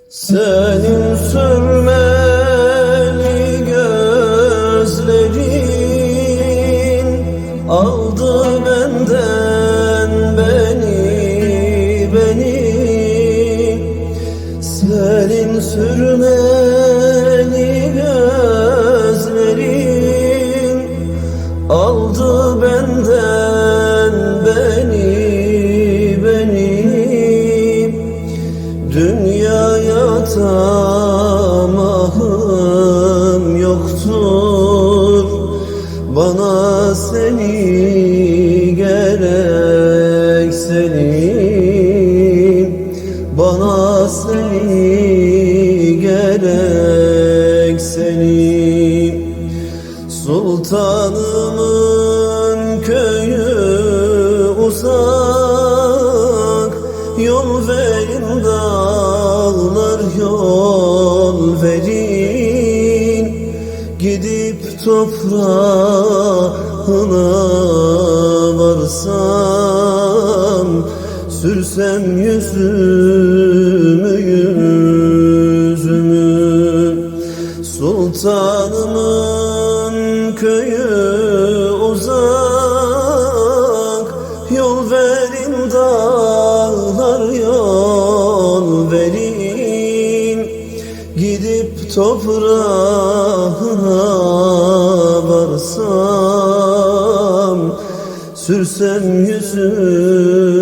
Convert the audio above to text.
Senin sürmeli gözlerin aldı benden beni. Senin sürmeli gözlerin aldı benden beni. Dünyaya tamahım yoktur, bana seni gerek bana seni gerek Sultanımın köyü uzak, yol verin dağlar yol verin, gidip toprağına varsam, sürsem yüzümü. Sultanımın köyü uzak, yol verin dağlar yol verin, gidip toprağına varsam, sürsem yüzümü.